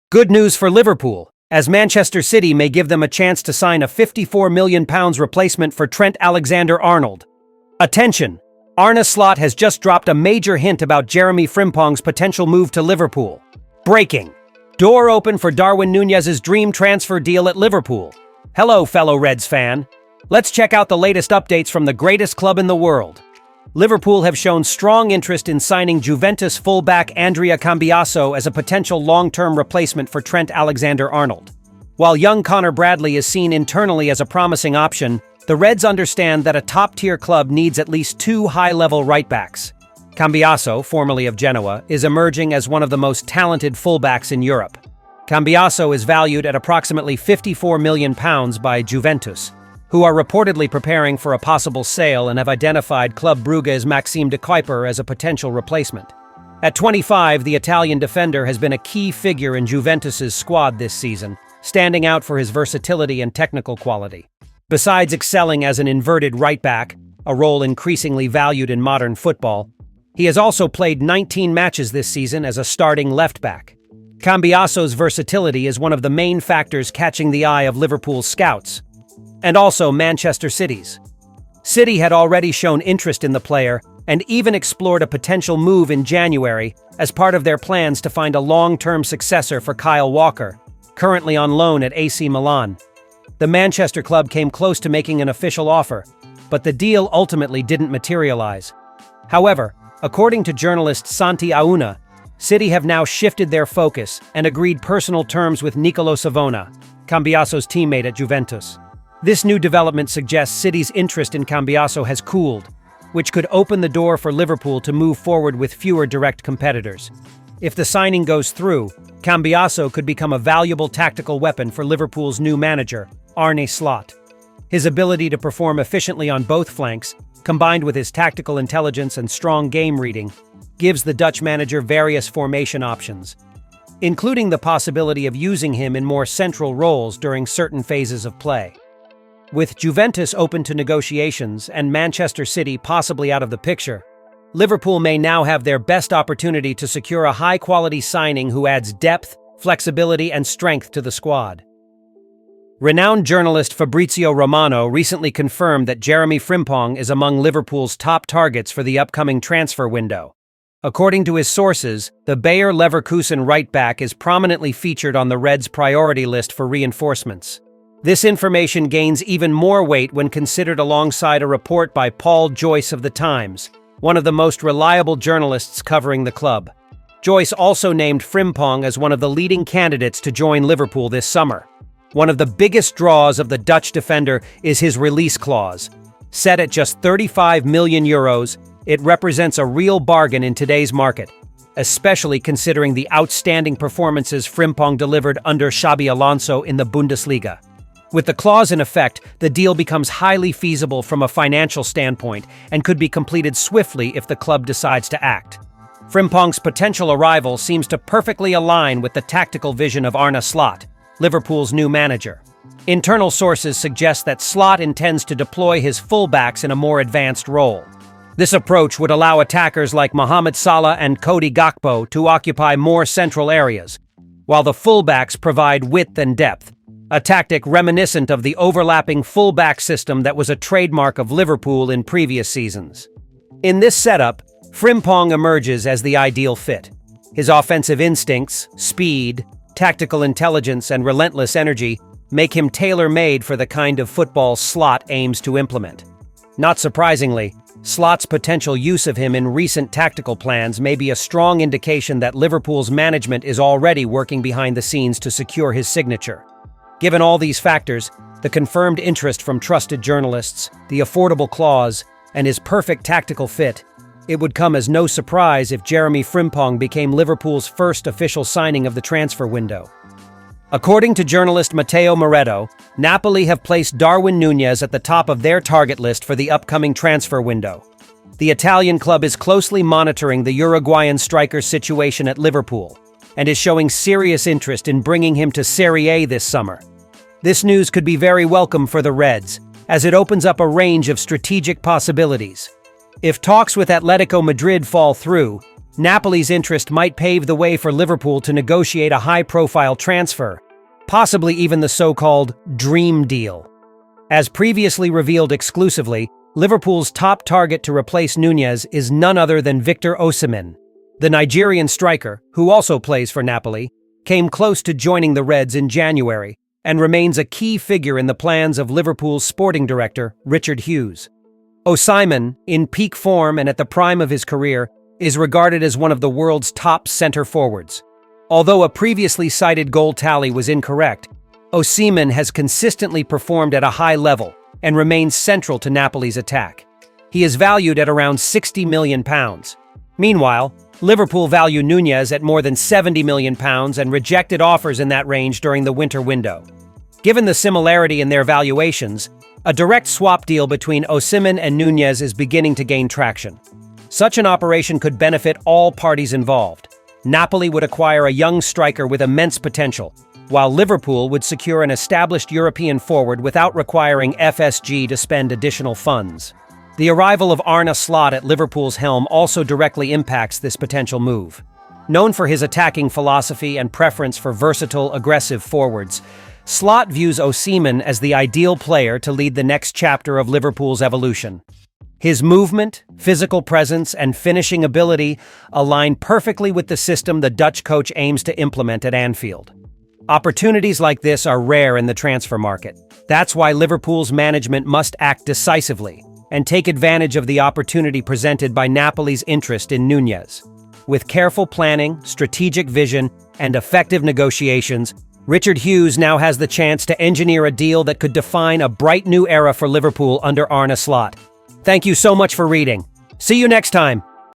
Good news for Liverpool, as Manchester City may give them a chance to sign a £54 million replacement for Trent Alexander-Arnold. Attention! Arne Slot has just dropped a major hint about Jeremy Frimpong's potential move to Liverpool. Breaking! Door open for Darwin Nunes' dream transfer deal at Liverpool. Hello, fellow Reds fan. Let's check out the latest updates from the greatest club in the world. Liverpool have shown strong interest in signing Juventus fullback Andrea Kambiaso as a potential long-term replacement for Trent Alexander-Arnold. While young Connor Bradley is seen internally as a promising option, the Reds understand that a top-tier club needs at least two high-level right-backs. Kambiaso, formerly of Genoa, is emerging as one of the most talented fullbacks in Europe. Kambiaso is valued at approximately £54 million by Juventus, who are reportedly preparing for a possible sale and have identified Club Brugge's Maxime de Kuiper as a potential replacement. At 25, the Italian defender has been a key figure in Juventus's squad this season, standing out for his versatility and technical quality. Besides excelling as an inverted right-back, a role increasingly valued in modern football, he has also played 19 matches this season as a starting left-back. Kambiaso's versatility is one of the main factors catching the eye of Liverpool's scouts, and also Manchester City's. City had already shown interest in the player and even explored a potential move in January as part of their plans to find a long-term successor for Kyle Walker, currently on loan at AC Milan. The Manchester club came close to making an official offer, but the deal ultimately didn't materialize. However, according to journalist Santi Auna, City have now shifted their focus and agreed personal terms with Nicolo Savona, Kambiaso's teammate at Juventus. This new development suggests City's interest in Kambiaso has cooled, which could open the door for Liverpool to move forward with fewer direct competitors. If the signing goes through, Kambiaso could become a valuable tactical weapon for Liverpool's new manager, Arne Slot. His ability to perform efficiently on both flanks, combined with his tactical intelligence and strong game reading, gives the Dutch manager various formation options, including the possibility of using him in more central roles during certain phases of play. With Juventus open to negotiations and Manchester City possibly out of the picture, Liverpool may now have their best opportunity to secure a high-quality signing who adds depth, flexibility, and strength to the squad. Renowned journalist Fabrizio Romano recently confirmed that Jeremy Frimpong is among Liverpool's top targets for the upcoming transfer window. According to his sources, the Bayer Leverkusen right-back is prominently featured on the Reds' priority list for reinforcements. This information gains even more weight when considered alongside a report by Paul Joyce of The Times, one of the most reliable journalists covering the club. Joyce also named Frimpong as one of the leading candidates to join Liverpool this summer. One of the biggest draws of the Dutch defender is his release clause. Set at just €35 million, it represents a real bargain in today's market, especially considering the outstanding performances Frimpong delivered under Xabi Alonso in the Bundesliga. With the clause in effect, the deal becomes highly feasible from a financial standpoint and could be completed swiftly if the club decides to act. Frimpong's potential arrival seems to perfectly align with the tactical vision of Arne Slot, Liverpool's new manager. Internal sources suggest that Slot intends to deploy his fullbacks in a more advanced role. This approach would allow attackers like Mohamed Salah and Cody Gakpo to occupy more central areas, while the fullbacks provide width and depth, a tactic reminiscent of the overlapping fullback system that was a trademark of Liverpool in previous seasons. In this setup, Frimpong emerges as the ideal fit. His offensive instincts, speed, tactical intelligence, and relentless energy make him tailor-made for the kind of football Slot aims to implement. Not surprisingly, Slot's potential use of him in recent tactical plans may be a strong indication that Liverpool's management is already working behind the scenes to secure his signature. Given all these factors, the confirmed interest from trusted journalists, the affordable clause, and his perfect tactical fit, it would come as no surprise if Jeremy Frimpong became Liverpool's first official signing of the transfer window. According to journalist Matteo Moretto, Napoli have placed Darwin Nunes at the top of their target list for the upcoming transfer window. The Italian club is closely monitoring the Uruguayan striker's situation at Liverpool and is showing serious interest in bringing him to Serie A this summer. This news could be very welcome for the Reds, as it opens up a range of strategic possibilities. If talks with Atletico Madrid fall through, Napoli's interest might pave the way for Liverpool to negotiate a high-profile transfer, possibly even the so-called dream deal. As previously revealed exclusively, Liverpool's top target to replace Nunes is none other than Victor Osimhen. The Nigerian striker, who also plays for Napoli, came close to joining the Reds in January and remains a key figure in the plans of Liverpool's sporting director, Richard Hughes. Osimhen, in peak form and at the prime of his career, is regarded as one of the world's top center forwards. Although a previously cited goal tally was incorrect, Osimhen has consistently performed at a high level and remains central to Napoli's attack. He is valued at around £60 million. Meanwhile, Liverpool value Nunes at more than £70 million and rejected offers in that range during the winter window. Given the similarity in their valuations, a direct swap deal between Osimhen and Nunes is beginning to gain traction. Such an operation could benefit all parties involved. Napoli would acquire a young striker with immense potential, while Liverpool would secure an established European forward without requiring FSG to spend additional funds. The arrival of Arne Slot at Liverpool's helm also directly impacts this potential move. Known for his attacking philosophy and preference for versatile, aggressive forwards, Slot views Osimhen as the ideal player to lead the next chapter of Liverpool's evolution. His movement, physical presence, and finishing ability align perfectly with the system the Dutch coach aims to implement at Anfield. Opportunities like this are rare in the transfer market. That's why Liverpool's management must act decisively and take advantage of the opportunity presented by Napoli's interest in Nunes. With careful planning, strategic vision, and effective negotiations, Richard Hughes now has the chance to engineer a deal that could define a bright new era for Liverpool under Arne Slot. Thank you so much for reading. See you next time.